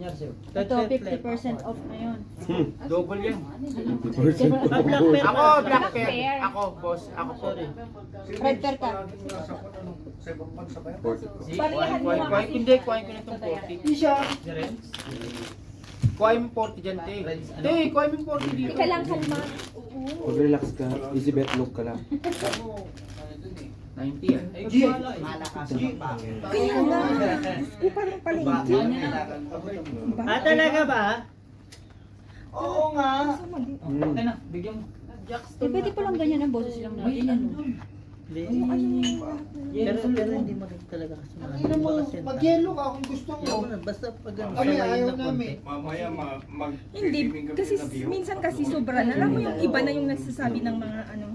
Ito, 50% off ngayon. Double yan. 50% Ako, black pair. Ako, boss. Ako, sorry. Red pair ka. Parihan mo nga Kuhain kasi. hindi, kuhain ko na itong 40. Siya. Kuhain mo 40 dyan, te. Te, kuhain mo 40 dito. Ika lang kalma. Pag-relax ka, easy bet look ka lang. 90 yan. Kaya nga. Parang palengke. Ah, talaga ba? Oo nga. Hmm. na, bigyan mo. Eh, pwede pa lang ganyan ang boses lang natin. Yan. Pero hindi mo rin talaga kasi Ano mo, mag-yellow ka kung gusto mo. Basta pag ano, Kami, sabayin ayaw na konti. namin. Mamaya mag Hindi, kasi minsan kasi sobra na. Alam mo yung iba na yung nagsasabi ng mga ano.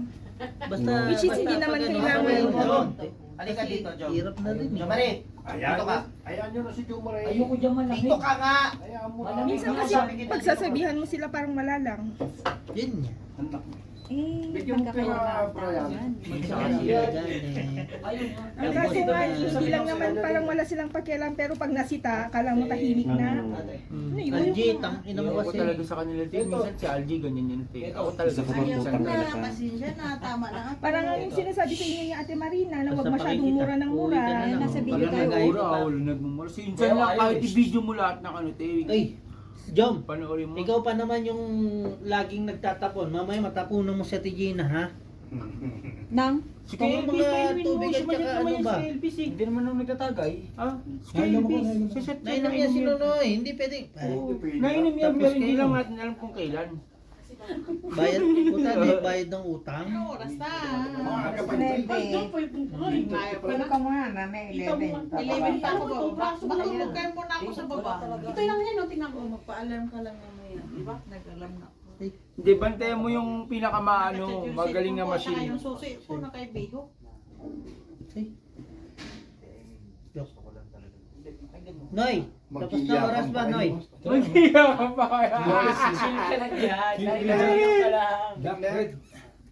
Basta, Which is hindi naman pag ano, kailangan sabayin yung na ano. konti. Halika dito, Jom. Hirap na rin. Jomari, Ayan, dito ka. ayan nyo na si Jumare. Ayoko dyan malamig. Dito ka nga. Ayan mo. Minsan kasi pagsasabihan mo sila parang malalang. Yun niya. Eh, Bigyan mo pera, Brian. Ang kaso nga, hindi lang naman parang wala silang pakialam pero pag nasita, akala mo tahimik na. Ano yun? Algie, tang ina mo Ako kasi. talaga sa kanila, te. Minsan si Algie, ganyan yan, te. Ako talaga Isa ka sa pa minsan. putang ina ka. Pasensya na, tama na. Parang yung sinasabi sa inyo ni Ate Marina na huwag Basta masyadong pakikita. mura ng mura. Uwi ka na lang. Nasa video Walang tayo. nagay- Mura, wala nagmumura. Minsan lang, kahit i-video mo lahat ng ano, te. Ay, Jom, Panoorin mo. ikaw pa naman yung laging nagtatapon. Mamaya matapunan mo si Ate Gina, ha? Nang? Si Kung Elvis, mga kainin mo. tubig at Si Manyak saka naman ano yan, ba? si Elvis, eh. Hindi naman nung nagtatagay. Ah, si Elvis. Si Seth Nainom yan si Nonoy, hindi pwede. Nainom yan, Tapos pero hindi kayo. lang natin alam kung kailan. Bayad, puta, di bayad ng utang. Oras na. Pero ka muna na, may 11. 11 pa ako baba. Matulog kayo muna ako sa baba. Ito lang yan, no? Tingnan ko. Magpa-alarm ka lang mamaya. Diba? Nag-alarm na. Hindi, bantayan mo yung pinakamaano, magaling na Tsaka machine. yung susi ko na kay Biho. Noy, tapos na oras ba, Noy? Mag-iyakan pa kaya.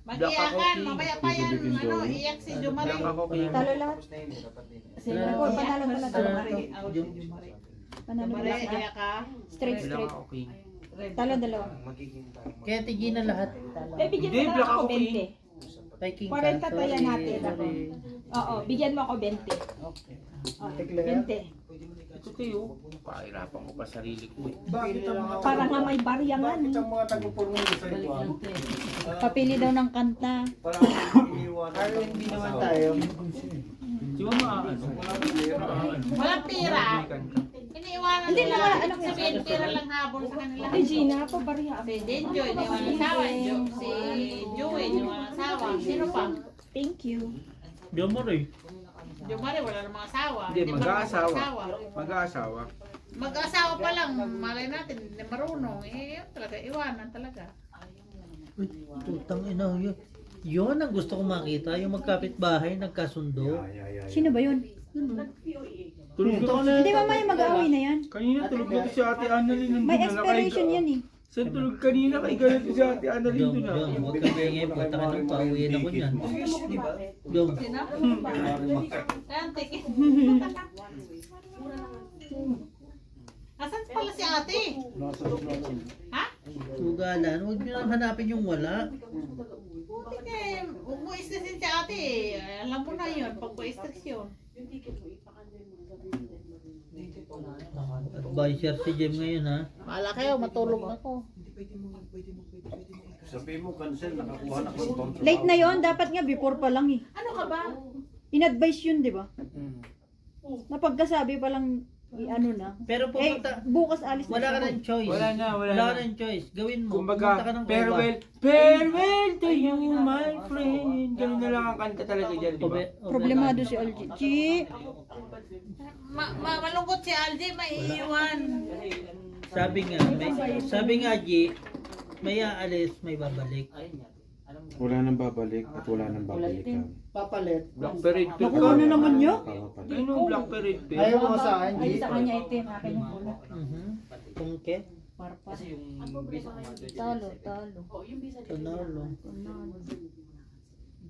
Mag-iyakan, mamaya pa yan, ano, iyak si Jumari. Talo lahat. Sila po, panalo pala talo. Panalo Jumari, lahat. iyak ka. Straight, straight. Talo dalawa. Kaya Ate Gina lahat. Eh, bigyan Hindi, mo na black ako ako, 20. Viking 40 ka, tayo sorry, natin ako. sorry. Oo, bigyan mo ako 20. Okay. 20. Ito tayo, pahirapan ko pa sarili ko eh. Bakit ang mga Para nga may baryangan. Bakit ang mga taga-purong sa ritual? Papili daw ng kanta. Para iniwan. Hindi naman tayo. Di ba ano? Walang pira. Iniiwanan Hindi nila. naman, ano, Sabihin, pira lang habol sa kanila. Ate Gina, pabarya. Si Denjoy, iniwan ng sawa. Si Joey, iniwan ng sawa. Sino pa? Thank you. Jomari. Jumari, wala namang asawa. Hindi, ba mag-aasawa. mag-asawa? Mag-aasawa. Mag-asawa pa lang, malay natin, hindi marunong. Eh, yun talaga, iwanan talaga. Uy, tutang ina yun. Yun ang gusto kong makita, yung magkapit-bahay, nagkasundo. Sino ba yun? Tulog na. Hindi, mamaya mag-aaway na yan. Kanina tulog na si Ate Annalyn. nandun May na, expiration nakaiga. yan eh. Saan tulog kanina? Kay galit si Ate Annalyn Jom, doon na. Jom, huwag kang ingay, punta ka ng pauwiin ako niyan. Jom, Kantik. Asan pala si ate? Ha? tugalan, huwag nyo lang hanapin yung wala. Buti nga eh, huwag mo istasin si ate eh. Alam mo na yun, pag pa-istasyon. Advisor si Jem ngayon, ha? Mahala kayo, matulog ako. Sabihin mo, cancel, nakakuha na ko. Late na yon, dapat nga before pa lang eh. Ano ka ba? In-advise yun, di ba? Napagkasabi pa lang, ano na. Pero Eh, pupunta, bukas alis na wala ka siya. ng choice. Wala na. Wala ka ng choice. Gawin mo. Pumunta ka Kumbaga, ng farewell, farewell to you, my friend. Ganun na lang ang kanta talaga dyan, di ba? Problemado si Algie. Chi! Malungkot si Aldi, maiiwan. Sabi nga, G, may aalis, may babalik. Wala nang babalik at wala nang babalikan. Papalit. Black Parade Pill Naku, ano naman niya? Papapalit. Ano yung Black Parade Pill? Ayaw mo sa akin, Ay, sa kanya itim, akin yung pula. Kungke, Parpa. Talo, talo. Tonolo.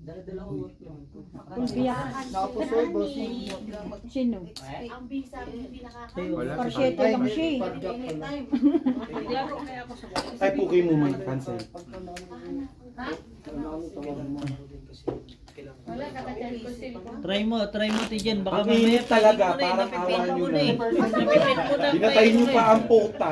Ulbiya. Nakapusoy, bossing. Sino? Ang bisa hindi Wala. Parsyete lang siya eh. Laro kaya ako sa box. Ay, puki mo man, cancel. Ha? Wala, kakacharge ko cellphone. Try mo Tijan. Baka Ang init talaga, pilit mo parang napipil awa mo nyo na eh. na. Napipil mo na. Pinatay nyo pa ang puta.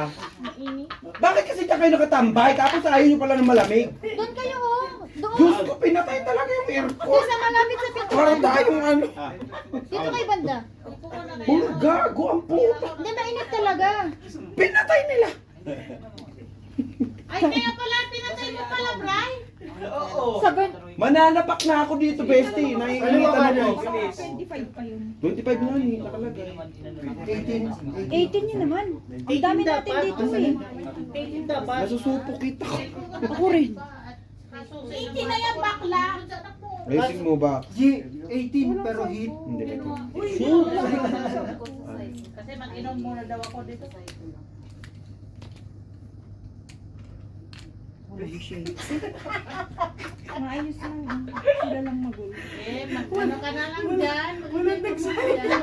Bakit kasi dyan kayo nakatambay? Tapos ayaw nyo pala ng malamig. Doon kayo oh. Doon. Diyos ko, pinatay talaga yung aircon. Sa malapit sa pinto. Parang tayong ano. Dito kay banda. Gago ang puta. Hindi, mainit talaga. Pinatay nila. Ay, kaya pala, pinatay mo pala, Bray. Sabi, Mananapak na ako dito, bestie. Naiinitan ako. 25 pa yun. 25 na yun, nakalagay. 18 yun naman. Ang dami natin dito eh. 18 dapat. Nasusupo kita. Ako rin. 18 na yan, bakla. Racing mo ba? G, 18 pero hit. Hindi. Kasi mag-inom muna daw ako dito. Maayos lang. Sila lang magulo. Eh, ano ka na lang dyan. Walang nagsalita.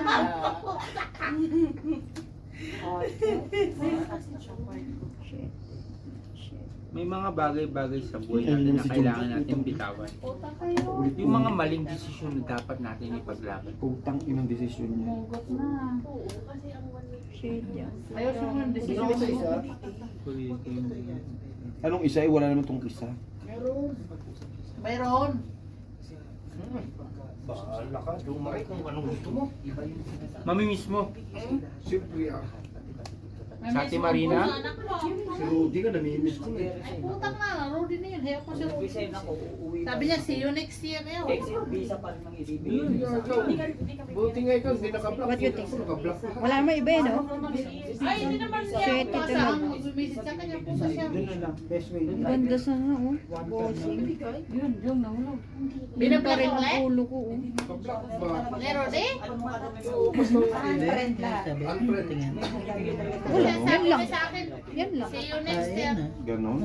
May mga bagay-bagay sa buhay natin na kailangan natin bitawan. Yung mga maling desisyon na dapat natin ipaglaban. Putang inang desisyon niya. Shit yan. Ayaw sumunod Sino ko sa isa? Anong isa? Wala naman tong isa. Mayroon. Bahala ka, dumay kung anong gusto mo. Mamimiss mo. Siyempre ah. Sa Ate Marina? Si Rudy ka, namimiss ko eh. Ay, putang na. Rudy na yun. Hayop ko si Rudy. Sabi niya, see you next year. Ayaw. Buti nga ikaw, hindi naka-block. What you think? Naka-block ka. Wala naman iba eh, no? Ay, hindi naman niya. Shit, ito Basta na. ang bumisit sa kanya. Pusa siya. Doon na lang, best way. Ang ganda sana oh. Bossing. Binaba rin ang ulo ko oh. Naka-block ba? Meron eh. Friend lahat. Sabi, tingnan. Wala, yan Sabi lang. niya sa akin, Yan lang. see you next year. Ayan na. Ganon?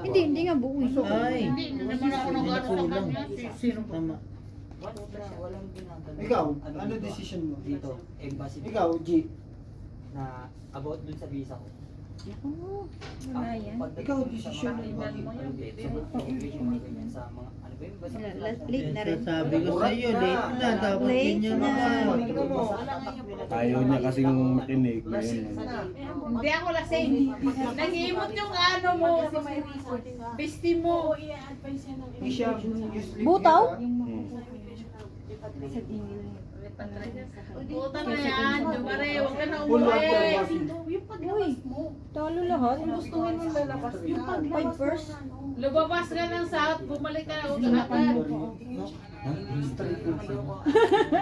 Hindi nga buo eh. Ay, Hindi naman ako nag-ano sa kulang. kanya. Sino? Tama. Ikaw, ano decision mo? Dito, embassy Ikaw, G. na about dun sa visa ko. Oo. Ang yan. pagdating Ikaw, dun sa decision mga mo. sa mga immigration, mga ganyan sa mga ano ba yun? Basta Late na rin. Sabi ko sa iyo, late na. Dapat Late ganyan na. na. Ayaw niya kasing makinig ngayon. Hindi ako lasing. Nag-iimot yung ano mo. Besti mo. Isha, usually. Butaw? Puta na yan. Dumare, huwag ka na Full umuwi. Uy, talo lahat. Gustuhin mo lalabas. Yung pag first. Lumabas ka ng south, bumalik ka na usapan.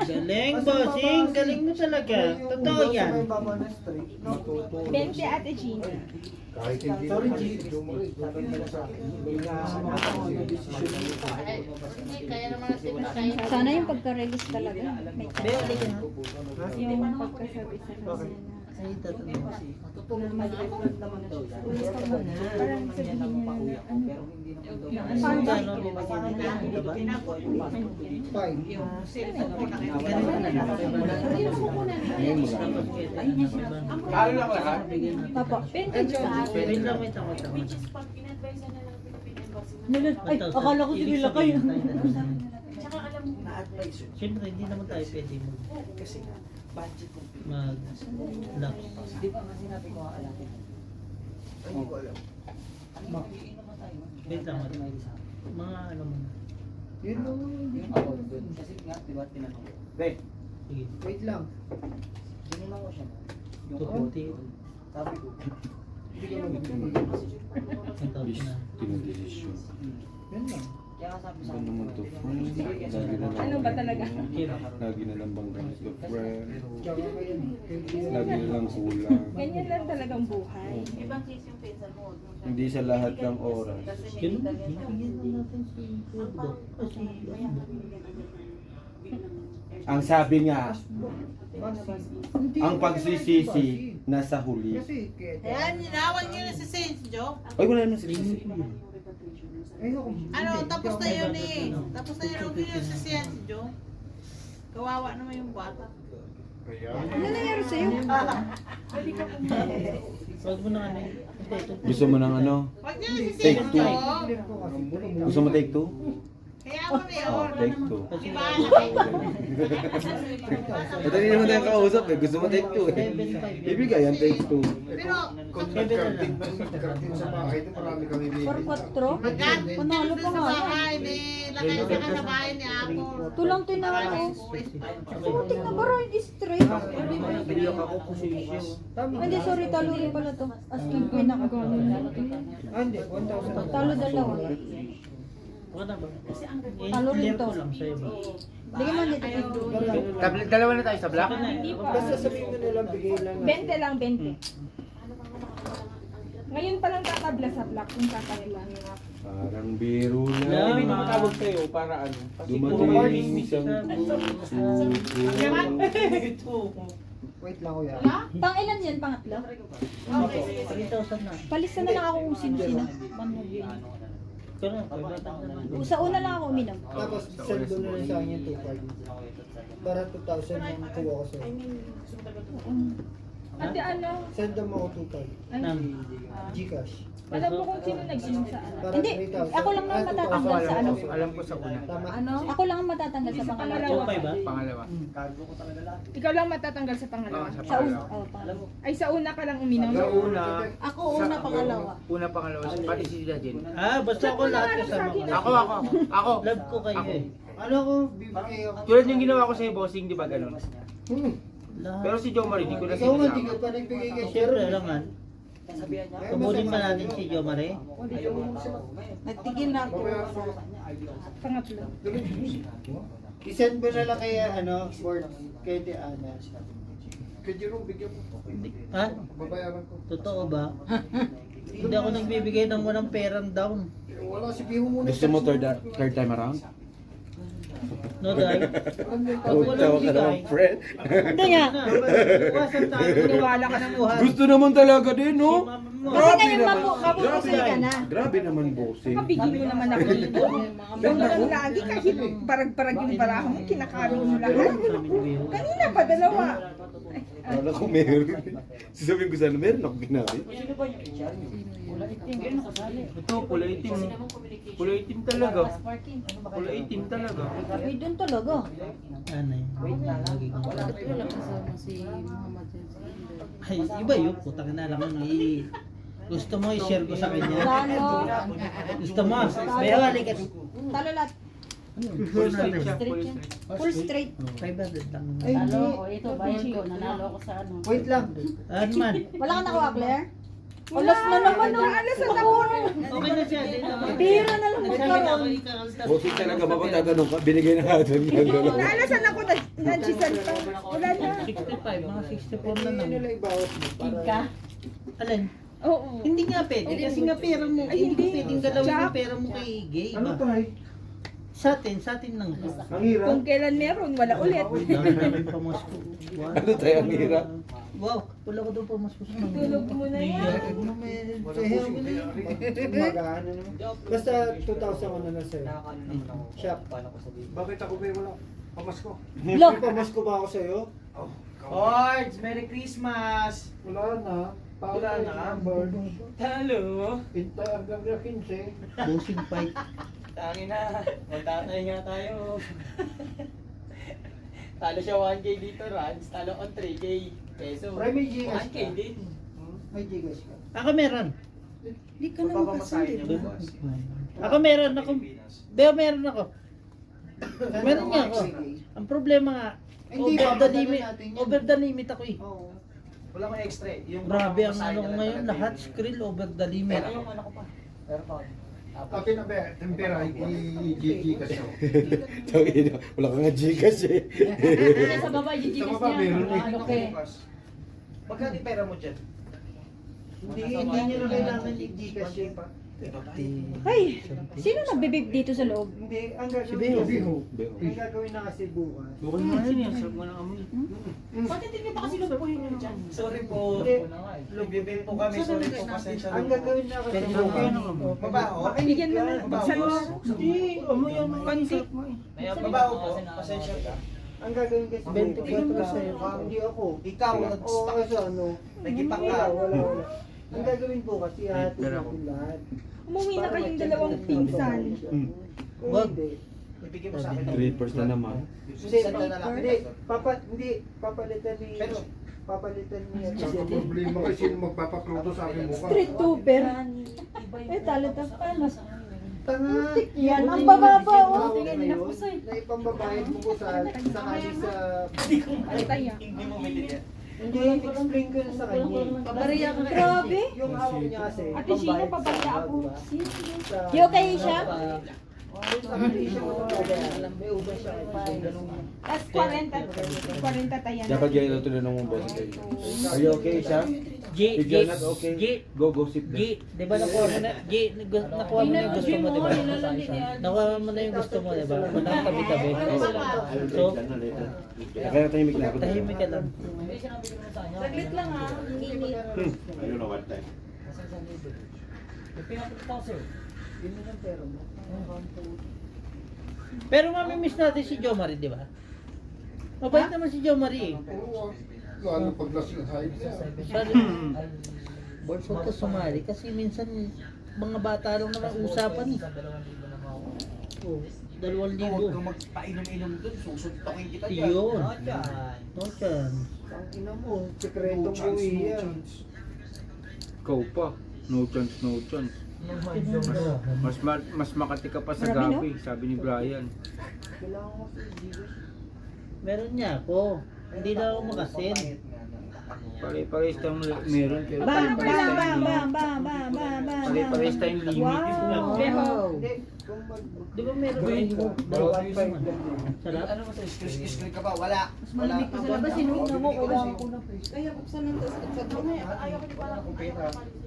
Galing, bossing. Galing mo talaga. Totoo yan. 20 Ate Gina. Kahit hindi. Sorry, G. Kaya naman natin pinakain. Sana yung pagka-release talaga. May Be, ulit ka na. yung pagkasabi sa kanya na. Ay, tatanong. tutulong mag-refund naman daw yan. Parang sabihin niya na ano. Pero hindi naman daw yan. Ano gano'n nilagyan nila? Diba? Fine. Ngayon maganda. Kalo lang lahat. Papa, Wait lang, wait lang, wait lang. ay, akala ko sila kayo. Siyempre, hindi naman tayo pwede mag-lapse. Di ba nga sinabi ko nga alapin? Hindi ko alam. Wait lang, wait lang. Mga ano mo na. Yun lang. Yung about dun. Kasi nga, di ba, tinanong ko. Be, Sige. Wait lang. gininaw ko siya. Yung Tuputi. sabi ko, Hindi ko alam. Ang tawag na. Tinodesisyon. Yun lang. kaya nga sabi sa Ano naman to, friend? Lagi na lang. Ano ba talaga? Lagi na lang bang ganito, friend? Tsaka kayo. Lagi na lang kulang. Ganyan lang talagang buhay. Ibang case yung pizza mo. Hindi sa lahat ng oras. Ganun, bibigyan din natin si Doc. Kasi, Ang sabi nga, Hindi ang ko pagsisisi alam nasa huli. Kasi, kaya. Ayan, ninawag niyo na si Saints, Joe. Ay, wala naman sisisi. Ano, tapos na yun eh. Tapos na yun yung sisiyan si Joe. Kawawa naman yung bata. Ano nangyari sa'yo? Huwag mo na ano eh. Gusto mo ng ano? Huwag niya sisiyan si Joe. Gusto mo take two? Kaya mo na yun. Oh, take two. Diba? Madali naman tayong kausap eh. Gusto mo take two eh. 7.5. Ibigay yan, take two. Pero, Nagkarting sa bahay, ito marami kami baby. 4-4? magkat, Panalo pa sa nga. bahay, may nakaya ka sa bahay ni Ako. Tulang tinawag ko. Putik na ba rin straight? Biyak ako position. Hindi, sorry, talo rin pala to. As in, pinaka. Hindi, 1,000. Talo dalawa. Wala ba? Talo rin to. ko lang sa'yo ba? Hindi ka man dito. Dalawa na tayo sa black? Basta sabihin mo nilang bigay lang. 20 lang, 20. Ngayon pa lang tatabla sa black kung tatabla. Parang biro Yeah. Hindi na. tumatawag sa'yo para ano? Kasi puro Dumating mismissing. isang Wait lang kuya. Pang ilan yan? Pangatlo? 3,000 na. Palista na lang ako kung sino-sino. Pero, pagbatang na lang. Sa una lang ako uminom. Tapos send doon na lang sa akin yung 2,500. Para 2,000 yung kuha ko sa'yo. Ate ano, Send mo ako 2,500. Nang, Gcash. alam mo kung sino nag-sino sa ano. Para Hindi, 3,000. ako lang naman matatanggal sa ano. Alam ko sa una. Tama. Ako lang ang matatanggal sa pangalawa. 2,500 ba? Pangalawa. Ikaw lang matatanggal sa pangalawa. Sa Sa una. pangalawa. Oh, pangalawa. Ay, sa una ka lang uminom. Sa una. Ako una, pangalawa. Una, pangalawa. Pati si Dajen. Basta ako lahat kasama ko. Ako. Love ko kayo Ako. eh. Ano ko, bibigay ako. Tulad yung ginawa ko sa'yo, bossing, di ba ganun? Lahat. Pero si Joe Marie, di ko na Ikaw nga, di ka sinasama. pa nagbigay kay Siyempre, Sharon. alam man. Kumbulin pa natin si Jo Mare. Nagtigil na ako. Pangatlo. I-send mo na lang kay ano, Ford, kay Diana. Kay Jerome, bigyan mo. Ha? Babayaran ko. Totoo ba? Hindi ako nagbibigay ng walang perang down. Wala, sabihin mo muna. Gusto mo third time around? No, dahil. Tawa ka naman, friend. Hindi nga. Iwasan tayo. Niwala ka ng buhay. Gusto naman talaga din, no? Kasi ngayon mapupusay ka na. Grabe naman, bossing. Kabigin mo naman ako dito. Doon na lang lagi kahit parag-parag yung baraha mo, kinakalo mo lahat. Kanina pa, dalawa. Wala ko meron. Sasabihin ko sana, meron ako ginamit. Ito, kulay itim. Kulay itim talaga. Kulay itim talaga. Ay, doon talaga. Ano yun? Ay, iba yun. Putang na lang gusto mo i-share ko sa kanya. Talo. Gusto mo? Kaya halikat. Talo lahat. Full straight siya. Full Straight yan. straight. Full straight. 500 lang. Ay, hindi. ito, bayan ko, nanalo ako sa ano. Wait lang. Ano man? Wala ka nakuha, Claire? Alas na naman, no? Alasan ako. Okay na siya. Bira na lang magkaroon. Bossing talaga ba kung tatanong ka, binigay na natin yung dalawa. Naalasan ako na nanchisan pa. Wala na. 65, mga 64 na Hindi lang. nila ibawas mo. Para Alin? Oo. Hindi nga pwede kasi nga pera mo. Ay, Hindi hindi. pwedeng galawin Jack. yung pera mo kay Igay. ano Iba. to ay? Sa atin lang. Ang hirap. Kung kailan meron, wala ulit. Dami pamasko. Ano tayo ang hirap? Wow, wala ko daw pamasko sa mga. Tulog mo na yan. Magaan na naman. Basta 2,000 ano na sa'yo. Shop. Bakit ako ba wala? Pamasko. Look. Pamasko ba ako sa'yo? Cards, Merry Christmas! Wala na. Wala na. Number. Hello! Pinta hanggang 15. Bossing fight. Tangin na, magtatay nga tayo. Talo siya 1K dito, Rans. Talo on 3K peso. Pre, may Gcash 1K ka. din. May Gcash ka. Ako meron. Hindi ka na makasali. Ako meron ako. Beo meron ako. Meron nga ako. Ang problema nga, Hindi, over the papadala limit. natin yan. Over the limit ako eh. Oo. Wala mo extra eh. Yung Grabe ang pamasahe ano na ko lang ngayon, talaga lahat yun. skrill over the limit. Pero yung ano ko pa. Pero pa. Akin na ba? Tempera, i-Gcash ako. Tangina, wala ka nga Gcash eh. Sa baba, Sa gigigas baba, meron niya. eh. Ano kay? Magkano yung pera mo dyan? Hindi nyo na kailangan i-Gcash yun pa. Ay, sino nagbibig dito sa loob? Hindi, ang Si gagawin Beo. Beo. Ang gagawin na kasi bukas. Bukod mo na yun, sarap mo ng amoy. Bakit hindi pa kasi lubuhin yun dyan? Sorry po. Hindi, Nagbibig po kami, sorry po, pasensya na Ang po. gagawin na kasi Babaho? Bigyan mo na. Buksan mo. Hindi, amoy yan ng Konti. sarap mo eh. Babaho po, pasensya ka. ang gagawin kasi 24 sa'yo. Hindi ako. Ikaw, Oo, nag-stuck. kasi ano. Nagipak ka. Wala. Ang gagawin po kasi hati natin lahat. Umuwi na kayong dalawang pinsan. Kung Wag. hindi. Ibigay mo sa akin. 3% na naman. Hindi, Sanda na lang. hindi, papalitan ni, Pero- papalitan niya. Problema kasi sino magpapakluto sa akin mukha. Street tuber. Eh, talo to. Paano? Tanga. Yan, ang bababa, oh. Na ipambabayad mo ko sa kanya sa... Hindi mo maintindihan. Hindi, explain ko na sa kanya. Grabe. Yung hawak niya kasi. Ate Sheena, pabaya ako. Sa- Yo, kayo siya? Sa hindi siya magbabayaran. May ubas siya. Ganun. Tapos 40 tayan. Dapat ganyan ito na ng boss kayo. Are you okay, siya? G, If you're not okay, go sit G, di ba nakuha mo na, G, nakuha mo na yung gusto mo, di ba? Nakuha mo na yung gusto mo, di ba? Walang tabi-tabi. So, Kaya tahimik na ako. tahimik ka lang. Saglit lang ha. Init. Ayun na one time. Yun na lang pero mo. Pero mamimiss natin si Jo Marie, di ba? Mabait naman si Jo Marie eh. Lalo pag lasing hayop. Sorry. Board ko ka sumali kasi minsan mga bata lang naman usapan eh. Oh, 2,000. Huwag kang magpainom-inom dun, susuntokin kita dyan. Yun. No chance. Ang ina mo, sikretong buwi yan. Ikaw pa. No chance, no chance. Mas makati ka pa sa Marami, gabi, sabi ni Brian. Kailangan ko sa Gcash. Meron niya ako. Hindi na ako makasin. Pare-pares tayong meron. Pero Bam, bam, pare-pares bam, tayong bam, bam, bam, bam, bam. pare-pares tayong limit. Wow. Hindi, kung mag... Di ba meron Wait. ko? 1.5 lang yun. Sarap? Ano mo sa screen ka ba? Wala. Malamig pa sa labas. Sinuot na mo. Kulang ko na. Kaya buksan ng tas. Mamaya, ayaw ko di pa lang.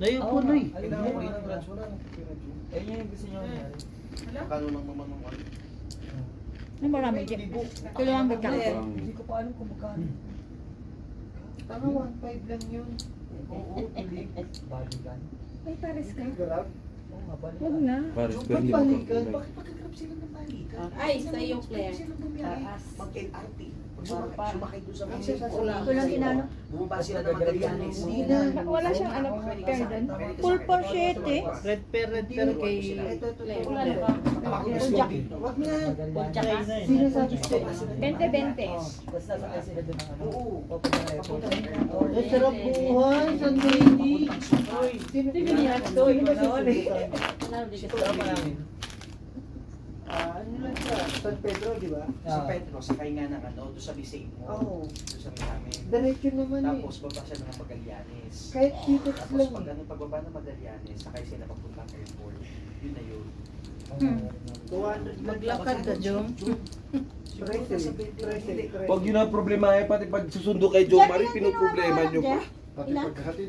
Layo po, Noy. Kailangan mo rin ang branch. Wala nang ayun yung gusto niyo nangyari. Kano lang mamamang Ano marami, Jeff? Kailangan gagawin. Hindi ko pa alam kung magkano. Tanga 1.5 lang yun. Oo, hindi. May pares ka? Grab. Huwag na. Pares, Ba't pero hindi balikan? mo Bakit pagkagrab sila ng balikan? Ay, sa iyo, Claire. Mag-LRT. Sumakay doon sa mga Kulang inano. bumaba sila ng Magallanes. Hindi na. Wala siyang ano, pair doon. Full for shit eh. Red pair kay... Ito. Wala pa. Wag na. Tsaka. Sinasabi ko. 20-20. Oo. Ay, sarap buhay, San Baby. Sino ano lang siya? San Pedro, di ba? Sa Petro, sakay nga ng ano, doon sa Bisay mo. Oo. Doon sa may amin. Diretso naman eh. Tapos baba siya ng Magallanes. Kahit tickets Tapos lang pag eh. ano, pagbaba ng Magallanes, sakay sila papuntang airport. Yun na yun. 200 Maglakad ka, Jom. Pag yun ang problema eh, pati pag susundo kay Joe Marie, pinoproblema nyo pa. Pati paghatid.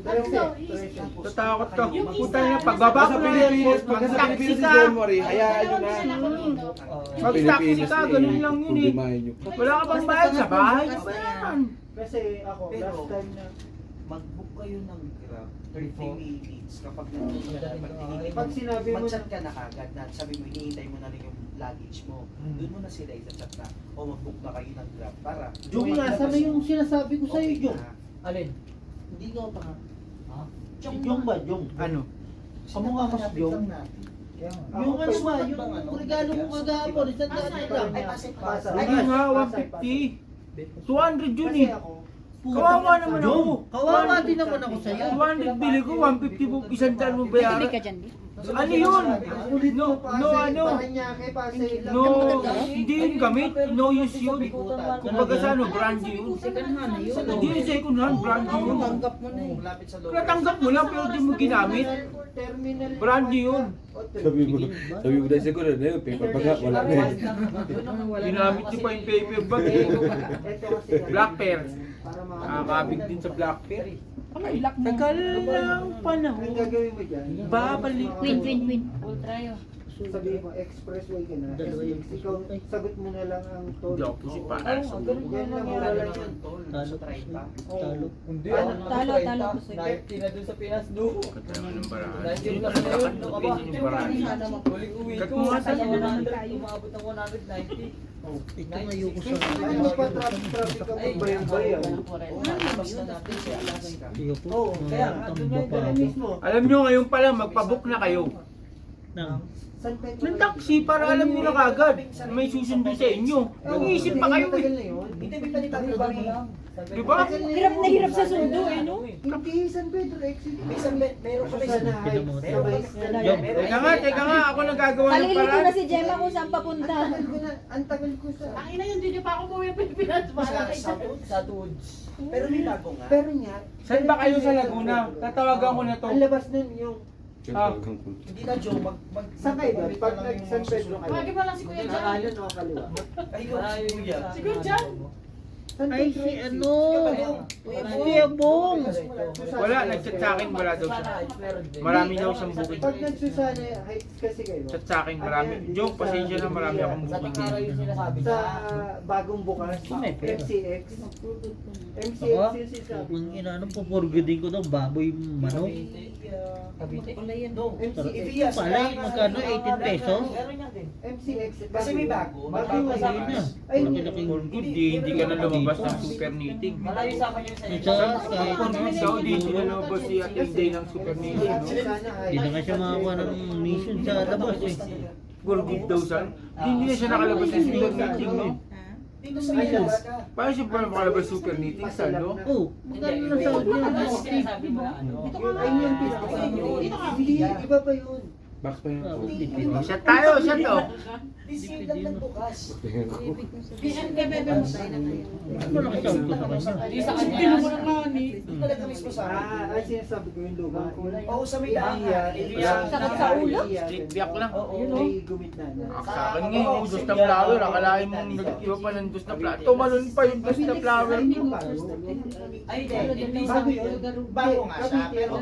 Tatakot ka. Puta na pagbaba Sa ko Pilipinas, pag sa mag-taxi Pilipinas si ka. Joe Marie, hayaan nyo na. Sa Mag-taxi Pilipinas ka, eh, ganun lang yun eh. problemahin nyo pa. Wala ka bang bayad sa bahay? Yan. Kasi ako, last time na, Mag-book kayo ng Grab, 30 minutes. Kapag nandun ka na, pag sinabi mo mag-chat ka na kagad na sabi mo, hinihintay mo na rin yung luggage mo. Doon mo na sila isa-chat na, o mag-book na kayo ng Grab para... Jong, nasa na yung sinasabi ko sa'yo, Okay Jong? na. Alin? Hindi ka pa nga. Si Jong ba, Jong? Ano? Kamukha ka si Jong? Yung ano ba, yung regalo mo kagahapon, isang daan na lang. Ay, pasa. Ayun nga, 150. 200 yun eh. ako, Kawawa naman ako. Jong, kawawa din naman ako sa'yo. 200 bili ko, 150 mo, isang daan mo Hindi bayaran. ka dyan, di? Ano yun? No, no, ano? Paranaque, Pasay lang. No, hindi yun gamit. No use yun. Kumbaga sa ano, brand new yun. Second hand na yun. Hindi yun second hand, brand new yun. Tanggap mo na eh. Malapit sa loob. Natanggap mo lang pero di mo ginamit. Terminal. Brand new yun. Sabi mo dahil siguro na yun, paper bag nga, wala na eh. Ginamit niyo pa yung paper bag eh. Ito kasi. Black pear. Para Nakakabig din sa black pear eh. Ano, black mo? Tagal lang Ang panahon. gagawin mo dyan? Babalik. Win. Ultra yun. sabihin mo, expressway ka na. Dalawa yung SX, ikaw, sagot mo na lang ang toll. Hindi ako kasi para sa ganun Yan lang, mura lang yan. Talo. Talo. Hindi Ano? Talo, talo ko sige. 90 na dun sa Pinas do. Kata naman ng baraan. Nandiyan Hindi pa pa rin yun, naman no, ganyan yung baraan. Huling uwi Kat ko. mo nga Kaya sa'yo. 100, umabot ng 190. Ito ayoko sa Ano pa traffic ka Ay, magbayang-bayan? Mas na natin siya. ayoko. Oo, kaya nga, doon Tamba nga pa ganun ako. mismo. Alam nyo ngayon pala, magpabook na kayo. Nang. San Pedro? Ng taxi para alam nyo na kagad. May susundo sa inyo. Nag-iisip pa kayo Tagal eh. na yun. Hindi, may palitan ko ba rin? Diba? Hirap na hirap sa sundo eh, no? Hindi, San Pedro exit. Meron pa Sa na height, sabay. Teka nga, ako nagagawa ng Kalilito paraan. na si Gemma kung saan papunta. Ang tagal ko sa... Ang ina yun, hindi pa ako umuwi ng Pilipinas. Sa Tudes. Pero may bago nga. Pero nga, Saan ba kayo sa Laguna? Tatawagan ko na to. ang labas nun yung... Hindi na Joe, Saan kayo ba? Pag nag-San Pedro kayo? Tawagin mo lang si Kuya Jan. Nakanan o kaliwa? Ay, yung kuya. Si Kuya Jan. San Ay, Pedro si exit. ano? Kuya Bong. Wala, nag-chat sa akin, wala daw siya. Marami daw siyang booking. Pag nag-Susana Heights kasi kayo, Chat sa akin, marami. Joke, pasensya na, marami akong Sa booking Takara yung din. sinasabi sa na. bagong bukas, May pera. MCX. MCX Ako? yung sinasabi. Kung inaano, pupurgudin ko daw baboy manok. Cavite. MCX. Pala, magkano? 18 pesos? Meron yan din. MCX. Kasi may bago. Bago Bago ngayon. sa na. Ay, Malaki-laking For good, hindi ka na lumabas ng super meeting. Malayo sa akin yung sa Ito, kahit For good daw, hindi na lumabas si Ating Day ng super meeting. No? Susana hindi na Heights. nga siya makakuha ng mission sa labas eh. For good daw siya. Hindi na siya nakalabas ng super meeting, no? Dito sa Pinas. Paano siya pa makalabas super meeting sa, no? Oh, magkano na sa niya? Sinasabi mo na ano. Ayun yung pinaka. Hindi, iba pa yun. Box pa yun. Shot tayo, shot to. Discipline lang ng bukas. Malaki sa ko sa kanya. Di sa kanya. Hindi mo na nga ni. Talaga mismo sa akin. Ay sinasabi ko yung lugang ko. Oo, sa may daan. Sakit sa ulo? Street biyak lang. Yun may gumit na. Sa akin nga yung dos na flower, akalain mo nag-iba pa ng dos na flower. Tumalon pa yung dos na flower. Ay, hindi. Bago yun. Bago nga siya. Pero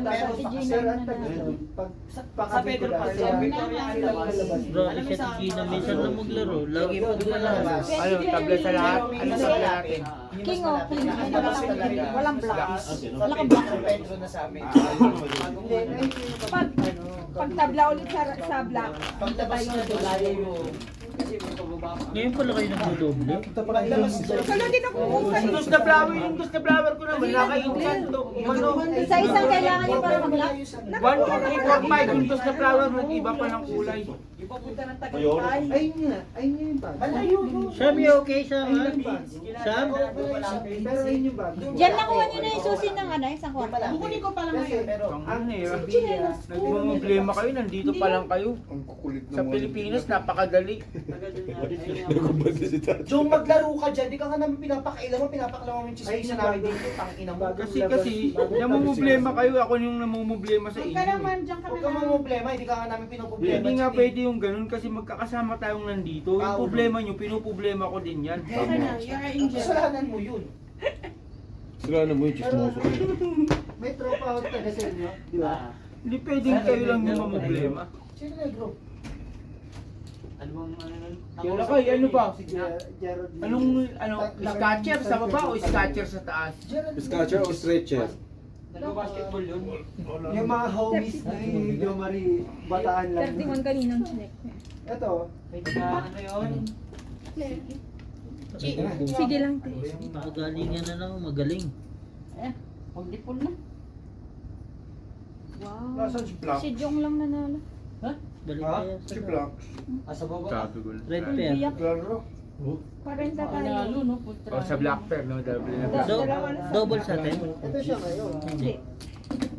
Sir, ang tagal nun. Pag pakabit ko lang, sila lalabas. Grabe siya si Gina. Minsan lang maglaro. Lagi mo lumalabas. Ano, tabla sa lahat? Ano tabla natin? King of King. Walang black. Wala kang Black black. Pedro na sa amin. Hindi, ayun yung Pag tabla ulit sa black. Pagtabas na doon, layo yung... Kasi may pababa pa. Ngayon pala kayo nagdodoble. Pagtabas doon. Kala din ako kung Yung dos na flower, yung dos na flower ko naman, naka-instant to. Ano? Sa isang kailangan niya para mag-lock. 1.45 yung dos na flower, nag-iba pa ng kulay. Yung papunta ng Tagaytay. ayun nga, ayun nga yung bag. Malayo doon. Sam, you okay, Sam? ha? Sam? Pero ayun yung bag. Diyan nakuha niyo na yung susi ng ano, isang kwarto. Kukunin ko pala Kasi, ngayon. Pero, Ang hirap. Nagmumblema kayo, nandito pa lang kayo. Ang kukulit Sa Pilipinas, napakadali. Joe, maglaro ka dyan. Di ka nga namin pinapakailan mo, pinapakalaman mo yung chismis na namin dito. Tangina mo. Kasi, namumblema kayo, ako yung namumblema sa Huwag inyo. ka eh. naman, dyan ka Huwag na ka lang. mamumblema, hindi ka nga namin pinoproblema. Hindi nga pwede yung ganun kasi magkakasama tayong nandito. Yung problema nyo, pinuproblema ko din yan. Kaya na, you're an angel. Kasalanan mo yun. Sila na mo yung chismoso. may tropa out taga sa inyo, di ba? Hindi pwedeng kayo lang yung mamumblema. Sino negro? Yung lakay, ano ba? Si Gerald. Anong, scotcher sa baba o scotcher sa taas? Scotcher o stretcher? Nag-basketball yun. Yung mga homies na yung Jomari, bataan lang. 31 kaninang chinek. Ito, May taga ano yun? Sige lang, te. Nakagalingan na lang, magaling. Pagdipon na. Wow. Nasaan si Black? Si Jong lang nanalo. Balik Ha? kaya. Si Black? Asa baba? Sabi ko na. Red pair. Laro? 40 tayo. Panalo, no? Putra. O sa black pair, no? Double na black. Double sa atin? ito siya ngayon. Hindi.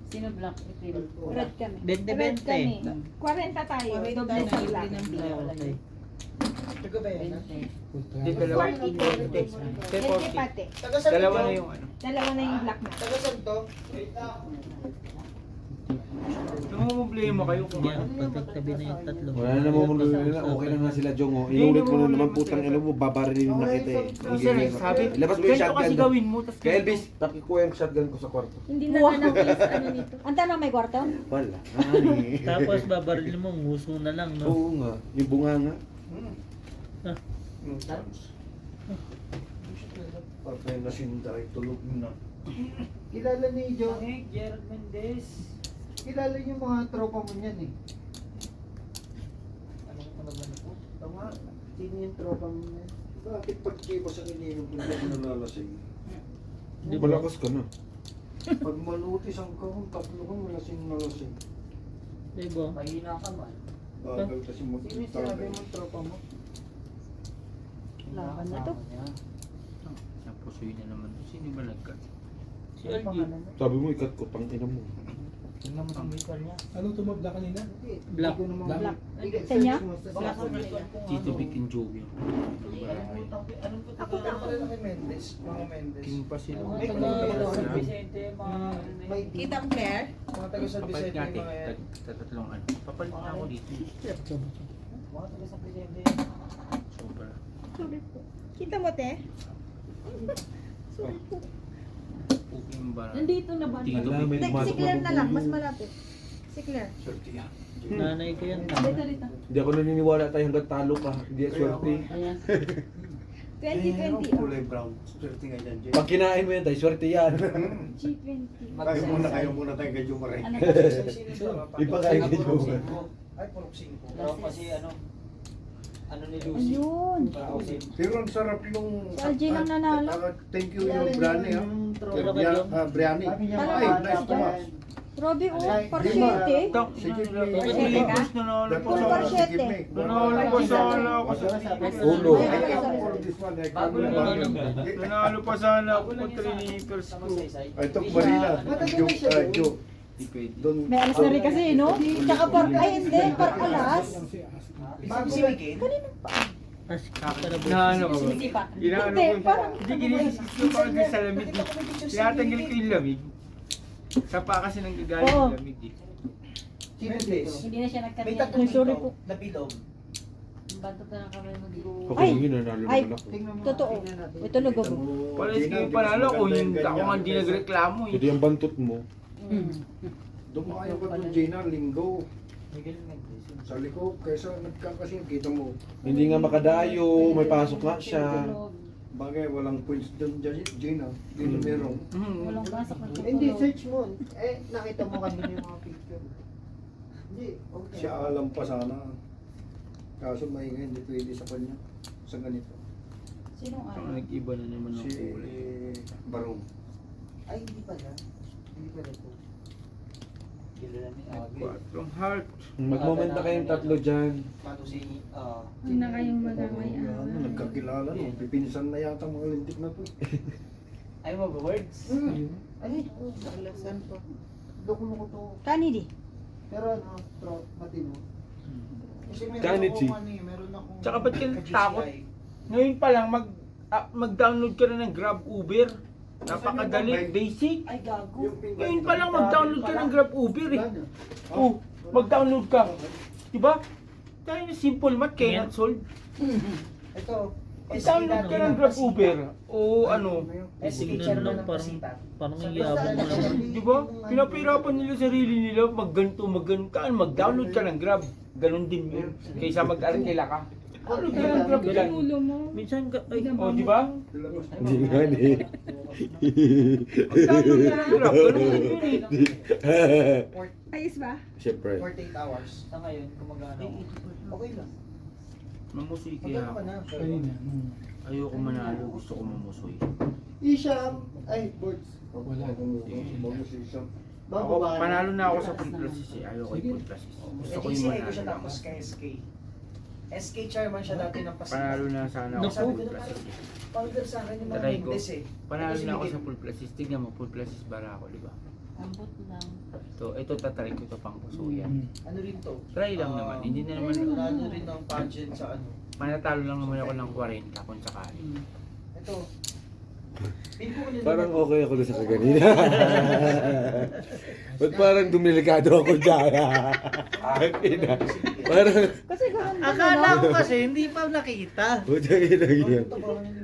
Sino black? Itim. Red kami. 20-20. Red kami. 40 tayo. Doble sa black. Okay. Taga ba yan? Hindi, dalawa. 40. Hindi, 20 pati. Taga saan Dalawa to? na yung ano. Dalawa na yung black na. Taga saan to? Namumblema kayo kung Hindi, perfect tabi na yung tatlo. Wala na namumulo na, okay na nga sila Jong. Oh. Inulit mo na naman putang ina mo, babarilin na kita eh. Sir, sabi, Ilabas mo yung ganito kasi shotgun. gawin mo. Tas Kay Elvis, pakikuha yung shotgun ko sa kwarto. Hindi na lang please, ano nito. Ang tanong may kwarto? Wala. Ani. Tapos babarilin mo, nguso na lang, no? Oo nga, yung bunga nga. Patay na sinday, tulog na. Kilala ni John. Gerald Mendez. Kilala niyo mga tropa mo niyan eh. Anong naman po? Tama. Sino yung tropa mo niyan? Bakit pagkipas ang iniinom ko hindi nalalasing? Di ba? Malakas ka na. Pag malutis ang kahon, tatlo kang malasing nalasing. Di ba? Mahina ka man. Bagal kasi Sino yung sinabi mo tropa mo? Laban na to. napusoy na naman. Sino ba nagkat? Si LG. Sabi mo, ikat ko, pang ina mo. Tingnan mo ang vehicle niya. Anong tumabla kanina? Black. Hindi ko naman Black. Hindi, Sa niya? search mo sa Baka cellphone. sa vehicle kung Tito Vic and Joey. Anong po Ako pero pala kay Mendes, mga Mendes. King pa sila. Mga May taga taga- San Vicente, mga May Kita mo, Claire? mga taga San Papalit Vicente natin. mga yan. Tatlong ano. Papalit na ako dito. mga taga San Vicente. Sobra. Kita mo, te? Puking bara. Nandito na ba? Tito Wala, Vic. may Si pumasok Claire na lang, mas bubuyo. malapit. Si Claire. Swerte yan. Nanay ko yan. Dito, dito. Hindi ako naniniwala tayo hanggang talo ka. Hindi at swerte. Ayan. 2020. Kulay brown. Swerte nga yan, Jay. Pag kinain mo yan tayo, swerte yan. G20. Kayo muna tayo kay Jumare. Ano Ipakain kay Joey. Ay, purok 5. Pero kasi ano ni Lucy. Ayun. Pero ang sarap yung... Si LG lang nanalo. Thank you yung Brani ha. Briani. Ay, nice to match. Grabe oh, parsyete. Tak, Sige, Philippines nanalo pa Full sa parsyete. nanalo pa sana ako sa Ulo. nanalo pa sana ako sa Trinipers ko. Ito, Marina. Joe. Di pwede. Doon. May alas na rin kasi, no? Tsaka par, ay hindi, par alas. Bago si Miguel? Kanina pa. Na ano ko ba? Sinisipa. Inaano Hindi, ko parang- hindi kinisisip ko pa kasi sa lamig. Tinatanggal ko yung lamig. Sa pa kasi nang gagaling Oo. yung lamig eh. Sino this? Hindi na siya May nagkatiyan. tatlong Sorry bilog. po. Na bilog. Bantot na ng kamay mo dito. Ako Ay! yung nanalo Ay! naman ako. Tingnan mo. Totoo. tingnan natin. Ito lugo ko. Palis ko yung panalo ko, yung ako nga hindi nagreklamo eh. Hindi ang bantot mo. Dumayo ka doon, Gina, linggo. Miguel Mendez. Sa likod, kaysa nagkakasing kita mo. Hindi nga makadayo, may pasok nga siya. Bagay, walang points doon, Gina. Hindi na meron. Walang pasok na Hindi, search mo. Eh, nakita mo kanina yung mga picture. Hindi, okay. Siya alam pa sana. Kaso maingay, hindi pwede sa kanya. Sa ganito. Sinong Ang ano? nag-iba na naman ng Si kulay. Barong. Ay, hindi pala. Hindi pala ito. Kilala ni Agri. Quatrong heart. Mag-moment na kayong tatlo dyan. Pato si Hindi na kayong magkakayawan. Ano, nagkakilala. No? Pipinsan na yata mga lintik na to. ay mo ba words? Ay, alasan pa. Loko-loko to. Kanidi. Pero ano, matino. Kasi meron Kanit si. akong ano eh, meron akong... Tsaka ba't ka GCI. natakot? Ngayon pa lang mag-download ka na ng Grab Uber. Napakadali, basic. Ay, gago. Ngayon pa lang mag-download ka ng Grab Uber eh. Wala na. Oh, mag-download ka. Diba? Tayo na simple math, cannot solve. Ito. Mag-download ka ng Grab Uber. O ano, Tingnan lang, parang iyabang mo naman. di ba? Pinapahirapan nila sarili nila mag-ganto, mag-download ka ng Grab. Ganon din yun. Kaysa mag-arkila ka. Ano ka ng Grab dyan? Minsan ka, ay, O, di ba? Hindi nga eh. Mag-download ka ng Grab. Ganon din yun eh. Ayos ba? Siyempre. 48 hours. Sa ngayon, kung magano. Okay lang. Mamusoy Magkano kaya ka ako. na? Kanina. Ayoko manalo, gusto ko mamusoy. Isham. Ay, boards. Wala. Bonus isang. Ako, panalo na ako sa full process eh. Ayoko yung full process. Gusto ko yung GCI ko manalo siya lang. tapos kay SK. SK chairman siya dati ng Pasig. Panalo na sana ako sa full process eh. Powder sa akin yung mga Try ko. Mendes eh. Panalo Ito si na ako Miguel. sa full process. Tignan mo, full process bara ako, di ba? Ambot lang. Ito tatry ko ito pang pusuyan. Ano rin to? Try lang naman. Hindi na naman, Ano rin ng pageant sa ano. manatalo lang naman ako ng 40 kung sakali. Ito. Parang okay ako doon sa kaganina. Ba't parang dumilikado ako dyan? Parang, Kasi ganun din, Akala ano? ko kasi hindi pa nakita. putang ina yun.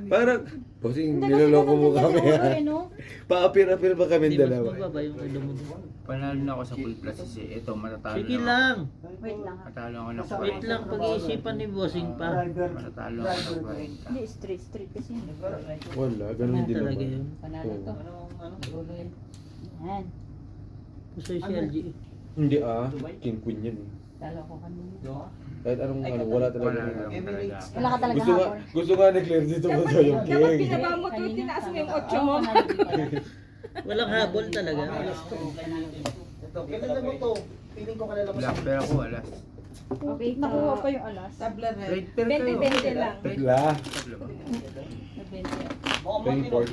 Parang, bossing, Hindi kasi niloloko mo ganun din kami kasi ha. ulo, eh, no? Paapir-apir pa kami Hindi mas dalawa. mababa yung ulo mo doon. Panalo na ako sa full plus kasi ito matatalo Sige na lang. Wait lang ha. Matalo ako ng Wait lang, pag-iisipan ni Bossing pa. Matatalo ako ng 40. Hindi, straight kasi. Wala, ganun din Talaga naman. yun. Panalo to. Yan. Pusoy si LG. Hindi king queen yan eh. Talo ko kanina. Kahit anong ano, wala talaga. Wala lang talaga. Wala ka talaga Gusto nga, hapon. gusto nga ni Claire dito mo Dapat, sa yung dapat king. pinaba mo to, tinaas mo yung 8 mo. Walang habol talaga. Ito, kailan mo to? Piling ko kanila Black pero ako alas. Okay, nakuha pa yung alas. Tabla red. Red pair kayo. 20-20 lang. Bigla. Paying for.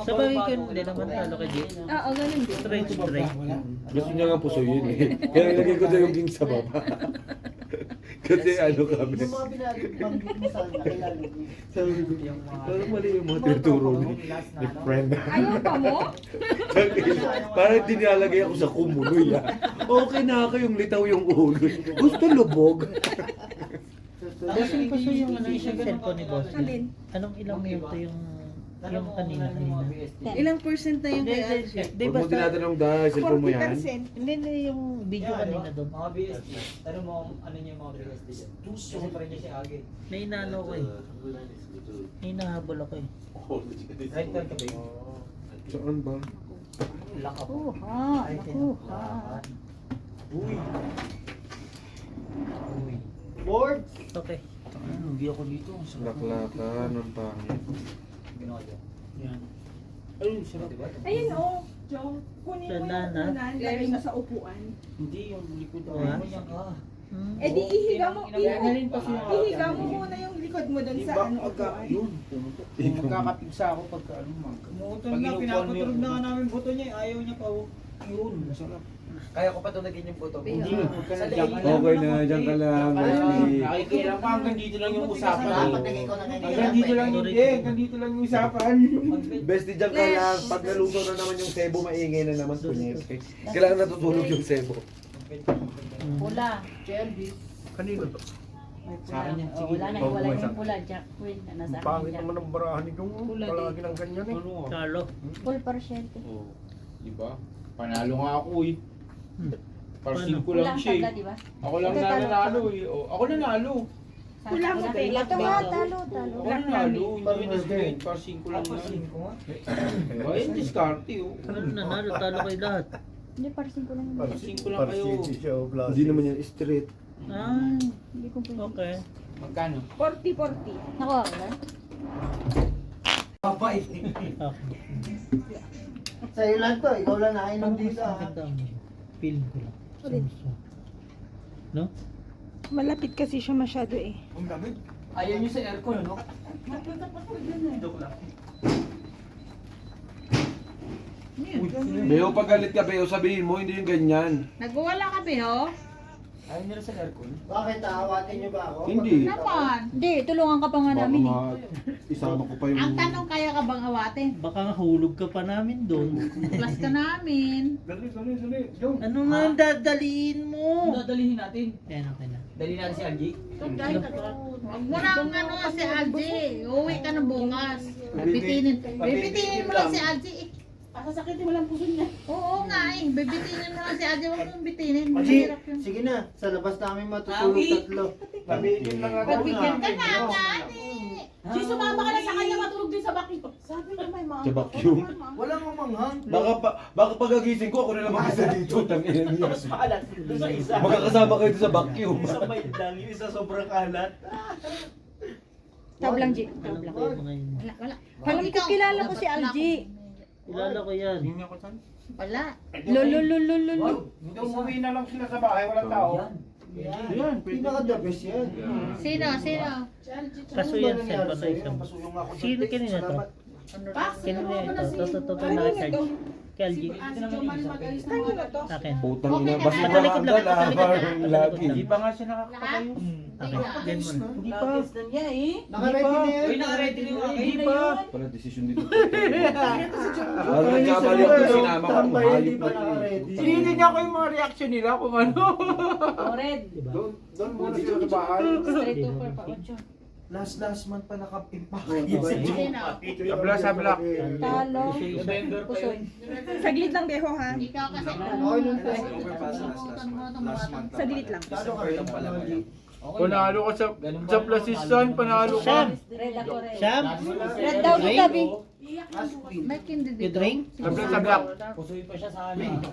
Sa bagay ko hindi naman talo kay Jay. Oo, ganun din. Straight. Gusto niya nga pusuyin eh. Kaya nilagay ko doon yung king sa baba. Kasi ano kami. Yung mga binabanggit mo sa akin, nakilala ko. Sabi ko, parang mali yung mga tinuturo ni friend. Ayaw pa mo? Parang dinalagay ako sa kumunoy Okay na ako yung litaw yung ulo. Gusto lubog. Bossing puso yung ano yung cellphone ni Bossing. Alin? Anong ilang minuto yung kanina? Ilang percent na yung kay LG? Di Huwag mo basta, tinatanong dahil cellphone mo yan. 40%. hindi yung video kanina doon. Mga BSD. Tanong mo ano niya yung mga BSD dyan. Kasi pa rin niya si Agi. May inaano ko eh. May inahabol ako eh. Right turn ka ba yun? Saan ba? Laka po. Nakuha, nakuha. Board! Okay. Hindi ako dito. Laklakan ng pangit. Ginawa dyan. Yan. Ayun, sarap. Ayun o, Joe. Kunin mo yung Banana. unan, lagay mo sa upuan. Hindi, yung likod ako. Wala. Yan ka. Eh di ihiga mo, Inagaling pa siya. ihiga mo muna yung likod mo doon sa ano upuan. Yun, pumutok. Magkakapigsa ako pagka ano mag. Umutol na, pinapatulog na nga namin buto niya. Ayaw niya pa. Yun, masarap. Kaya ko patulogin yung buto. Hindi, huwag ka na dyan. Okay na, dyan ka lang. Leslie. Nakikilang pa, hanggang dito lang yung usapan. Patigay ko na Hanggang dito lang yung hanggang dito lang yung usapan. Bestie, dyan ka lang. Pag naluto na naman yung sebo, maingay na naman punyet. Kailangan natutulog yung sebo. Pula. Kanino to? Sa akin yan. Wala na, wala na yung pula. Jack Queen. Nasa akin Pangit Jack. naman ang barahan ni Dong. Palagi ng ganyan eh. Carlo. Full porsyente. Oh, diba? Panalo nga ako eh. Parsin ko Wala lang ang siya tabla, eh. di ba? Ako lang Ito, talo. nanalo eh. Oh, ako nanalo. Wala mo pe. Ito nga, talo, talo. Ako nanalo. Hindi yung straight. Parsin ko lang yan. Ay, diskarte oh. Ano nanalo? Talo kayo lahat. Hindi, parsin ko lang yun. Parsin ko lang kayo. Hindi naman yan straight. Ah, Hindi ko pwede. okay. Magkano? 40-40. Nakuha ko lang. Okay. Sa'yo lang to, ikaw lang nakainom dito ah. Feeling ko lang. Ulit. No? Malapit kasi siya masyado eh. Ayaw niyo sa aircon, no? Beo, pag galit ka, Beo, sabihin mo, hindi yung ganyan. Nagwala ka, Beho? Ayaw niyo sa aircon? Bakit aawatin niyo ba ako? Hindi. Naman. Hindi, tulungan ka pa nga namin eh. Isama ko pa yung... Ang tanong, kaya ka bang awatin? Baka nga hulog ka pa namin doon. Plus ka namin. Dali, dali, dali. Go. Ano nga ang dadaliin mo? Dadalihin natin. Yan, okay na. Dalhin natin si Algie. Huwag mo nang ano si Algie. Uwi ka na bukas. Bibitinin mo lang si Algie. Pasasakitin mo lang puso niya. Oo nga eh. Bibitinin mo lang si Algie. Huwag mong bitinin. Mahirap yun. Sige na, sa labas namin matutulog tatlo. Pagbigyan lang ako. Pagbigyan ka na, Kani. Si sumama ka na sa kanya matulog din sa baki. Sabi niya may mga... Sa vacuum. Walang mamanghang. Baka pagagising ko, ako na lang mag-isa dito. Tangina niya. Maalat, doon sa isa. Magkakasama kayo dito sa vacuum. Sa may lang, yung isa sobrang kalat. Tablang G. Alam Tablang. ko yung mga yun. Wala, wala. Alam ko, kilala ko si Algie. Kilala ko yan. Hindi ako saan. Wala. Lulululululu. Hindi, umuwi na lang sila sa bahay, walang tao. Yan, Pinaka-the best yan. Sino? Sino? Kaso yan, cellphone na isang. Sino kanina to? Box? Kanina ito. Totoo na recharge. Kay LG. Si Joman mag-alis ng mga to. Akin. Putang Okay ina, ka basta na. na Talikod lang, ang dala, talikod lang. parang lagi. Hindi pa nga siya Lahat? nakakatayo. Akin. Yan mo na. Hindi pa. Lapis na niya eh. Naka-ready na yan. Uy, naka-ready na yung akin. Hindi pa. Pala desisyon dito. Lalo nagkamali ako kung sinama ko, Tambay, hayop hindi pa na to. naka-ready. Sinigil niya ko yung mga reaction nila kung ano. O, red. Diba? Doon muna sila sa bahay. Straight over pa. Ocho. Last month pa nakapimpak. Hindi na. Tabla sa black. Talo. November pa yun. Saglit lang, Beho, ha? Ikaw kasi. Okay lang po. Saglit lang. Lalo kayo pala kayo. Panalo ka sa Plasistan, panalo ka. Sam! Red ako, red. Sam! Red daw ni Gabi. May kindi You dito. drink? Tabla sa black. Pusoy pa siya sa amin.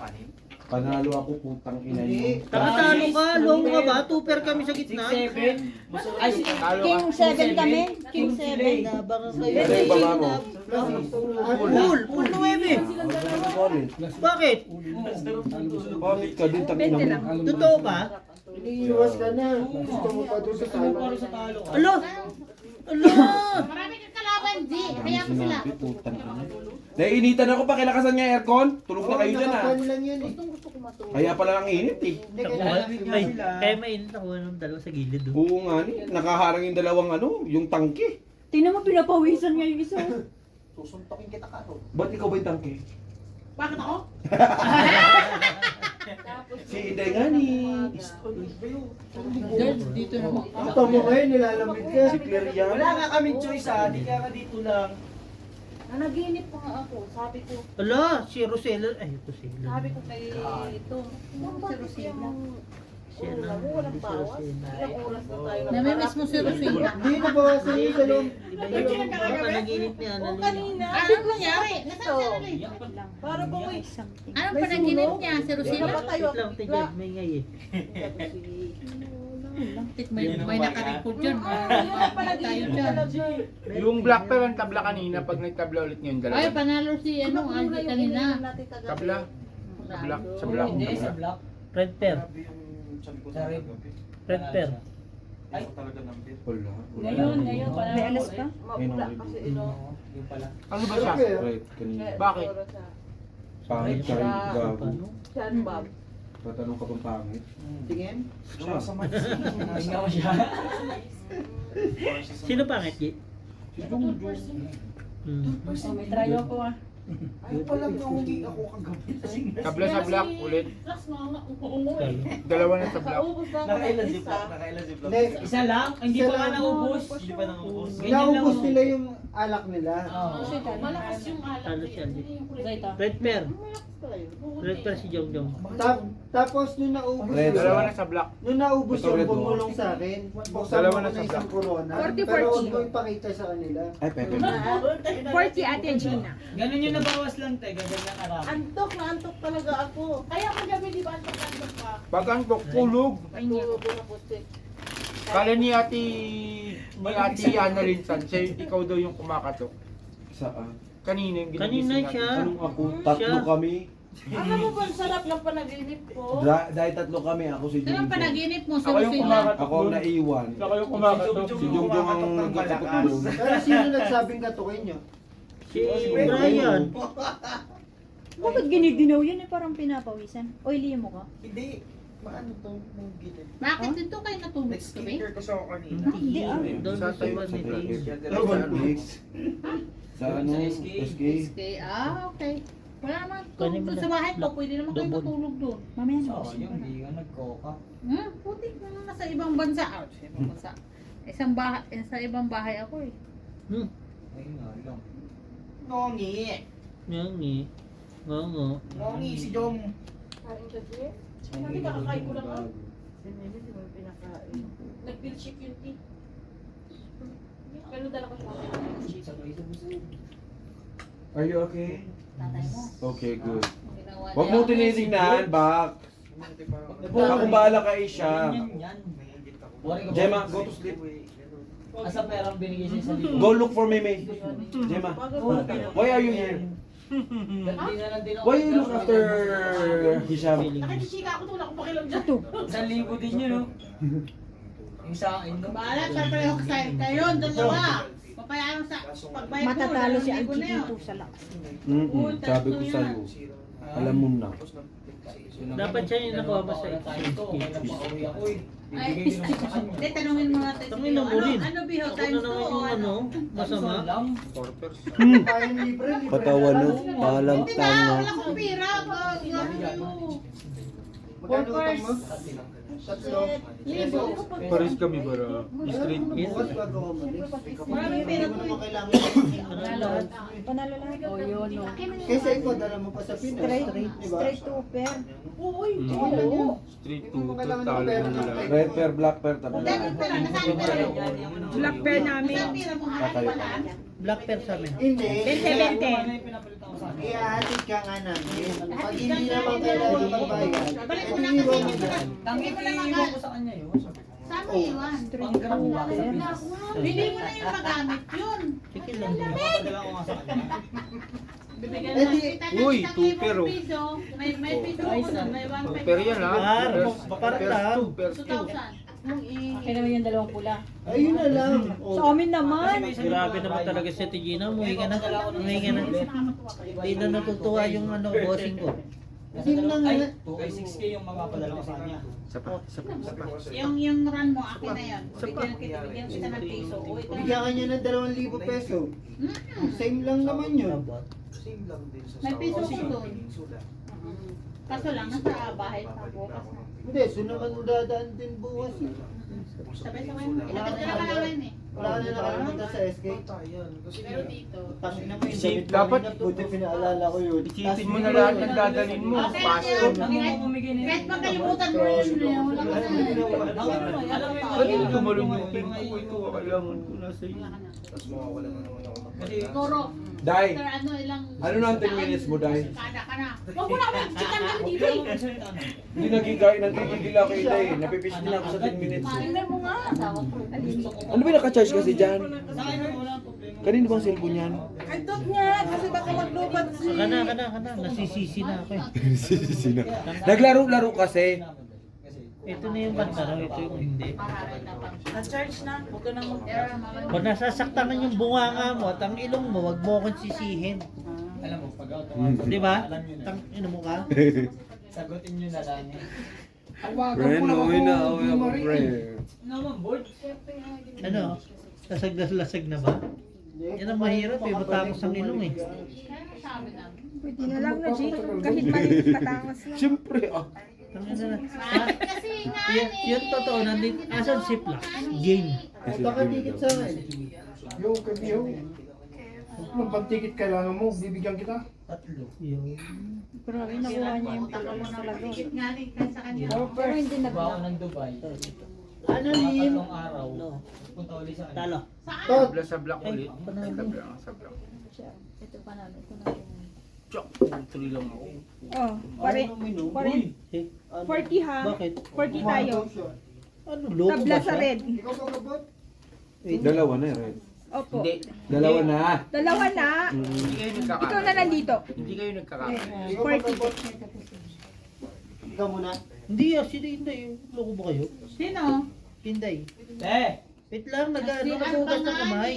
Panalo ako, putang ina Hindi. niyo. Talo ka, long ka ba? Two-pair kami sa gitna. 6-7. Ay, Talo ka. King 7 kami. King 7. Nabangan kayo. Ano yung baba mo? Full 9. Bakit? Bakit ka din tangina mo? Totoo ba? Iniiwas ka na. Gusto mo pa doon sa talo. Alo! Alo! Marami kang kalaban, G. Kaya ko sila. Sinabi, putang ina. Naiinitan ako, pakilakasan niya aircon. Tulog na kayo dyan ah. Nakapan lang yan eh. Kaya pala ang init eh. Hindi Kaya mainit ako ng dalawa sa gilid. Oh. Oo nga ni, nakaharang yung dalawang ano, yung tangke. Tingnan mo, pinapawisan niya yung isa. Susuntokin kita ka. Ba't ikaw ba yung tangke? Bakit ako? Si Inday nga ni. Dito naman. Ito mo ngayon, nilalamig ka. Si Claire yan. Wala nga kaming choice ah. Di kaya ka dito lang. Nanaginip pa nga ako. Sabi ko, Ala, si Rosella. Ay, Rosella. sabi ko kay ito. Si Rosina. Siya Oo, na. walang bawas. Ilang oras na tayo. Namimiss mo si Rosina. Hindi, nabawasan yung dalawang. Baka panaginip niya. Oo, kanina. Ano nangyari? Nasaan si Rosina? Para ba may Anong panaginip niya si Rosina? tayo Wait lang, tigyan. May ngay eh. May nakareport dyan. Tayo dyan. Yung black pa yung tabla kanina pag nagtabla ulit ngayon Ay, dalawa. panalo si ano, Aldi kanina. Tabla. Sa black. Sa black. Hindi, sa black. Red pair. Sa red. Red pair. Wala. Ngayon, para May alas pa? mapula kasi Yung pala. Ano ba siya? Right, kanina. Bakit? Pangit ka rin, gago. Paano? Yan, Bob. Tatanong ka pang pangit. Tingin. Tingnan mo siya. Sino pangit, G? Si Jungjo. May trayo ko ah. Ay, pala nauwi ako kagabi. Tabla sa black ulit. Sorry. Dalawa na sa black. Kaubos na ako. Nakailan si Black? Nakailan si Black? Hindi, Isa lang? Hindi Isa pa nga lang. naubos. Hindi pa naubos. Ganyan lang naubos ako. nila yung alak nila. Oo. Malakas yung alak. Talo si LG. Zayta. Red pair. Red pair si Jong Jong. Tapos nung naubos Red, yung, Dalawa na sa black. nung naubos Ito, yung red, oh. bumulong sa akin, buksan Dalawa mo na na sa isang corona. 40-40. Pero huwag mo ipakita sa kanila. Ay, Pepe. 40 Ate Gina. Ganun yung nabawas lang, te. Ganun lang karami. Antok na antok talaga ako. Kaya kagabi di ba antok pa? Pag antok, tulog. Tulog ko na puti. Kala ni ate Annalyn San, siya, ikaw daw yung kumakatok. Saan? Kanina yung Kanina ginigising natin. siya. Anong ako? Tatlo kami. Alam mo ba, ang sarap ng panaginip ko? Dahil tatlo kami, ako si Sino ang Jungjo. panaginip mo? Si Ako yung Rosina. kumakatok. Ako ang naiwan. Ako yung kumakatok. Si Jungjong ang nagkakatok doon. Pero sino nagsabing katukin nyo? Si Brian. Bakit giniginaw yan eh? Parang pinapawisan. Oily mo ka? Hindi. Maano to? Mong gilid. Bakit dito kayo natulog gabi? Nag-skincare kasi ako kanina. Hindi ah. Doon Sa sa tayo, one Sa meeting. Sa ano? SK. Okay, okay. Wala naman Kunin mo doon na. sa bahay ko, pwede naman kayo Double. matulog doon. Mamaya na. Oo, yung hindi ka nagkoka. Putik na nasa ibang bansa. Sa ibang bansa. Sa ibang bahay ako eh. Ayun nga lang. Ngongi. Nyangi. Ngongo. Ngongi si Jom. Kain ka, Jay? Hindi kakakain ko lang ah. Si Mimi, di mo pinakain. Nag-bill ship yun, T. Pero dala ko siya ng chip. Are you okay? Tatay mo. Okay, good. Ang ginawa Huwag niya. mo tinitignan, bak. Ako bahala kay Isha. Yan. Worry ka ba? Gemma, go to sleep. Asa perang binigay sa'yo sa libo? Go look for Meme. Gemma, why are you here? Hindi na lang din ako. Why you look after Hisham? Nakikisika ako doon, ako pakilam dyan. 1,000 din yun, no? Yung sa akin, no? Bahala, sa pareho kayo, dalawa. Papayaran sa pagbayad mo. Matatalo si 2,000 Algie na yun. dito sa lakas. Sabi ko sa'yo. Alam mo na. Dapat siya yung nakuha ba sa Ay, hindi, tanungin mo natin. Tangin na mo rin. Ano biho Ako times na 2 naman o yung ano? masama. Kain libre, libre. Patawan no? Palang Hindi na, tanga. wala akong pira. Gagawin mo. Magkano utang mo? Tatlo. Libo. Paris kami bara. Straight. Bukas bago ka umalis. Maraming pera Hindi mo ko naman eh. kailangan. Panalo lahat. O yun, no. Kaysa ikaw, dala mo pa sa Pinas. Straight, Diba? straight to pair. Straight to talo nila. Red pair, black pair, tatlo. Dahil pera, nasaan pera mo? Black pair namin. Nasaan pera mo? Hahali pa lang? Black pair sa amin. Hindi. 20-20. Ihahatid ka nga namin. Pag hindi naman kailangan magbayad, Balik mo edi lang kasi iwan mo yung na. Hindi mo lang Iwan ko sa kanya yun. Saan mo iwan? Hindi mo na yung magamit yun. Sige lang. Napapadala ko nga sa kanya. Bibigyan Eh, lang di- kita ng Uy, isang 2 libong pero. piso. May piso ako nun, may 1.5. Per yan ha. Par, par lang. Per 2,000. Akin naman yung dalawang pula. Ayun na lang. Sa amin naman. Grabe naman talaga si Tigina. Umuwi ka na. Umuwi ka na. Hindi na natutuwa yung bossing ko. Hindi na nga. 2K6K yung mapapadala ko sa kanya. Sapat. Yung run mo, akin na yun. Bigyan kita ng piso. Uy, ito Bigyan ka niya ng 2,000 peso. Same lang naman yun. may piso ko doon. Kaso lang, nasa bahay pa bukas na. Hindi, sunaman mo dadaan din bukas. eh. Sabay-sabay mo. Ilagay ka na kalaman eh. Wala ka na nakalimutan sa SK. Pero dito. Tangin na mo yung Isip, damit dapat- mo. Buti pinaalala ko yun. Isipin mo na lahat ng dadalhin mo. Okay lang Pasto. yan. Kahit magkalimutan mo yun. Wala ka na. Kanina tumalong yung team ko. Ito kailangan ko na sa iyo. Toro. Dai, After ano, ilang... ano na ang 10 minutes mo, Dai? Kada ka na. Huwag mo na kami chikan kami dito eh. Hindi nagigil ako kay Day. Napipish din ako sa 10 minutes. eh. Tingnan mo nga. Ano ba naka-charge kasi dyan? Kanino bang cellphone yan? I thought nga, kasi baka maglubat si... Kana. Nasisisi na ako eh. Sino? Naglaro-laro kasi. Ito na yung banda, no? Ito yung hindi. Na-charge na. Huwag ka nang mag... Pag nasasaktan yung bunganga mo at ang ilong mo, wag mo akong sisihin. Alam mo, pag ako Di ba? Tang ino mo ka? sagutin nyo na lang. Friend, okay na ako, friend. Naman, board. Ano? Lasag na ba? Yan ang mahirap eh, matangos ang ilong eh. Kaya sabi namin. Pwede na lang na, G. Kahit maliit patangos lang. Siyempre, Tangina na. Bakit kasi nga Yun totoo, nandito. Asan si Plak? Game. Baka tikit sa akin. Yo, kabiyo. Kung pag-ticket kailangan mo, bibigyan kita. Yung... Pero nakuha niya yung takal mo sa lagot. Tikit nga rin kahit sa kanya. Pero hindi Diba ako nag-block. ng Dubai? Ano Lin? Tatlong araw. Punta ulit sa kanya. Talo. Tot. Sa black ulit. Panalo. Sa black. Ito panalo. Ito na. Chok. Tuloy lang ako. Oh, pare. 40 ha? Bakit? 40 tayo. Ano, loko Tabla ba sa siya? red. Ikaw ba kabot? dalawa na eh. Opo. Hindi. Dalawa na. Dalawa na. Hindi kayo Ikaw na nagkakaroon. nandito. Hindi kayo nagkakaroon. Ikaw ba kabot? Ikaw muna. Hindi ah, sino Hinday? Loko ba kayo? Sino? Hinday. Eh! Wait lang, Si naghugas ng kamay.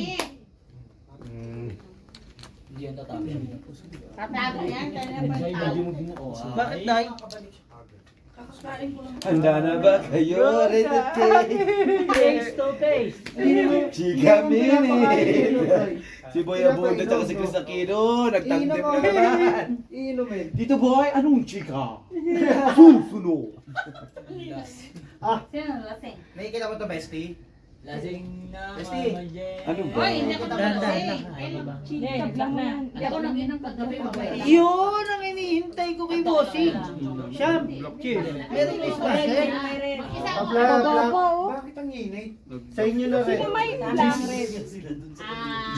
Hindi yan tatapos. Tatago yan. Kaya pa tago. Bakit Day? Handa na ba kayo? Ready to take? Face to face. Chika minute. Si Boy Abunda at si Chris Aquino, nagtandem na naman. Iinumin. Dito boy, anong chika? Susuno. Sino lasing? Nakikita mo to, bestie? Lasing na Bestie. Mama Jen. Ano ba? Hoy, hindi ako Dahan-dahan nalasing. lang. Ano ba? Tabla mo yan. Hindi ako nag-inom kagabi. Mabait. Yun ang hinihintay ko kay Bossy. Siyam. Cheers. Meron may special. Tabla, tabla. Bakit ang init? Sa inyo na rin. Sino may lang red?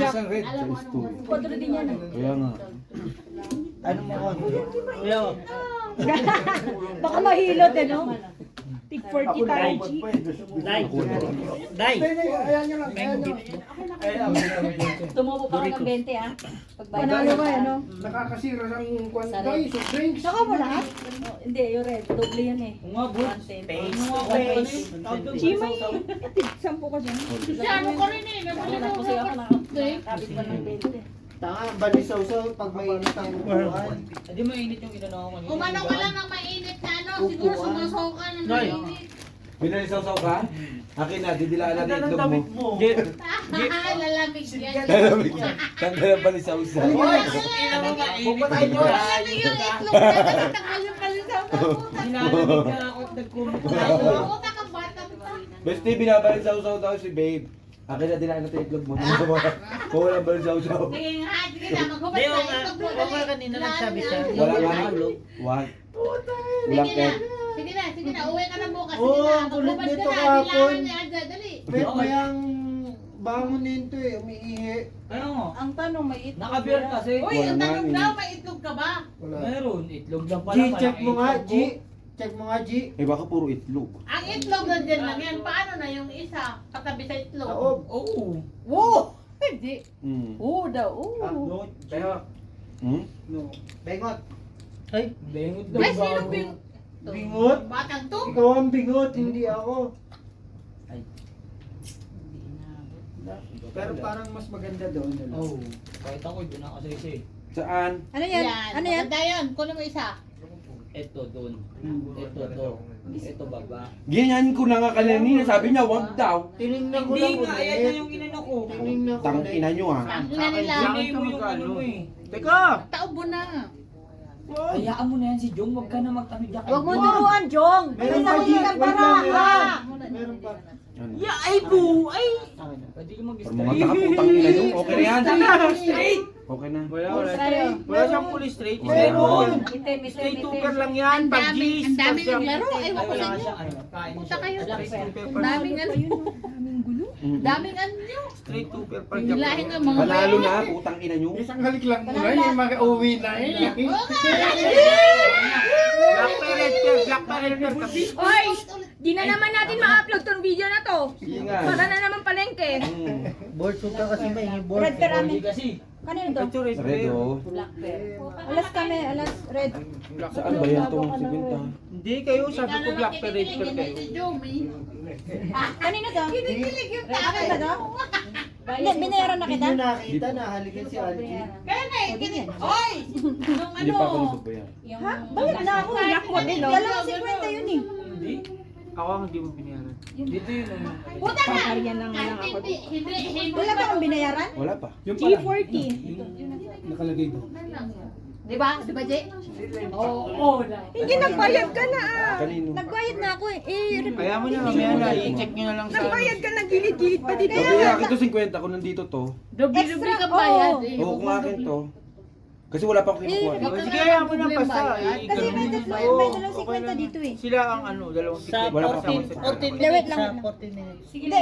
Isang red, Alam mo size ano 2. Kwadro din yan. Kaya nga. Ano mo ko? Yo. Baka mahilot eh, no? Tig 40 tayo, G. Day. Day. Ayan nyo lang, ayan nyo. Tumubo pa ako ng 20 ah. Pagbayad. Panalo ka, ano? Nakakasira ng kwan tayo, soft drinks. Saka mo lahat? Oh, hindi, yung red. Doble yan eh. Nga, board. 110. G, may tig 10 ka dyan. Kasi ano ko rin eh. Nabalik Wala ako kasi ako na. Kapit pa ng 20. Tanga, balisaw-saw pag mainit ang upuan. Hindi mainit yung inano ko kanina. Umano ka lang ng mainit na ano, siguro Upuan. sumasaw ka ng Nay. mainit. Binalisaw-saw ka? Akin na, didilaan na Ganda ng itlog mo. damit mo. Lalamig yan. Lalamig na. Tanggal ang balisaw-saw. Pupatayin nyo. Lalamig yung itlog na nagtagal yung palisaw na puta. Nilalamig na ako at nagkumukuha. Puta ka bata ka. Besti, binabalisaw-saw daw si babe. Akin na, dilaan na itlog mo. Kung walang balisaw-saw. Sige nga, sige na, maghubad Hindi, na o nga, itlog mo. o nga kanina nagsabi siya. Wala yung nga. tulog. Wag. Sige Walang na, pet. sige na, uwi ka na bukas. Oo, Sige na, ang kulit maghubad nito ka na, kahapon. kailangan niya agad, dali. Mayang bangon nito eh, umiihi. Ano mo? Ang tanong, may itlog. Naka-beer kasi. Uy, Wala ang nga tanong eh. daw, may itlog ka ba? Wala. Meron, itlog lang pala. G, check malaki mo nga, itlog G. ko. Check mo nga, G. Eh baka puro itlog. Ang itlog nandiyan lang yan. Paano na yung isa? Katabi sa itlog. Taob. Oo. Wow! Hindi. Hmm. Oo daw, oo. No. Kaya, Hmm? No. Bengot. Ay, Bengot daw. Ay, sino bago. bing... Bingot? Batang to? Ikaw ang bingot, hindi ako. Pero parang mas maganda doon. Ano? Oo. Kahit ako, doon ako kasi. Saan? Ano yan? Ano yan? Maganda yan. Kunin mo isa. Ito doon. Ito to. Ito baba. Ganyan ko na nga kanina. Sabi niya, wag daw. Tinignan ko Hindi lang nga, ayan na ulit. yung inano ko. Tinignan ko Tang ulit. ina nyo ha. Ang ina nila. Hinay mo yung ano mo eh. teka! Taubo na. Hayaan mo na yan si Jong, wag ka na mag-ano dyan. Huwag mo turuan, Jong. Meron May pa, G. sarili kang Wait lang, baraha. meron pa. Ano? Ya, ay po! Ay! Pwede ka Para mag-straight. mga takaputang ina nyo. Okay na yan. Straight! Okay na. Wala Sa'yo. Wala siyang full straight. Meron. Itim, Straight itim, tuber itim. lang yan. Ang Pag daming, G's. ang daming pag naglaro. Ay, Ewan ko wala sa nga inyo. siya. Ano, kain Punta siya. kayo. Straight tuber pa. Daming ano. Mm. Daming ano. Straight tuber pa. Hilahin ng mga Panalo na, putang ina nyo. Isang halik lang muna, yung mag-uwi na eh. Black parent per, black parent per. Oy! Di na naman natin ma-upload tong video na to. Sige nga. Para na naman palengke. Mm. board shoot ka kasi may board. Red per Hindi amin. kasi. Kanino to? Ito red Red per. oh. Black bear. Alas kami, alas red. Saan ba yan itong sikwenta? Hindi kayo, sabi ko black parent per kayo. Si Joey. Kanino to? Kinikilig yung Akin ba tao. to? Hindi, binayaran na Hindi kita. nyo nakita na halikan si Algie. Kaya na eh. Oy! Nung Hindi pa ako ano. nagbabayar. Ha? Bayad na ako. Nakuha din, no? Dalawang 50 yun eh. Hindi. Ako ang hindi mo binayaran. Dito yun. Puta na! Paparyan lang lang ako. Hindi. Wala pa akong binayaran? Wala pa. G40. Nakalagay doon. Di ba? Di ba, Jay? Oo, Hindi nagbayad ka na ah. Kanino? Nagbayad na ako eh. Kaya mo na, mamaya na, i-check nyo na lang sa Nagbayad ka na gilid-gilid pa dito. Sabi niya, ito 50 kung nandito to. Doble-doble ka Extra, bayad. oo. eh. Oo, kung akin to. Kasi wala pa akong kinukuha. Eh, O, sige, kaya mo na basta. Kasi may dalawang 50 dito eh. Sila ang ano, dalawang Sa ticket. 14 minutes. Wait lang. Sa 14 minutes. Hindi,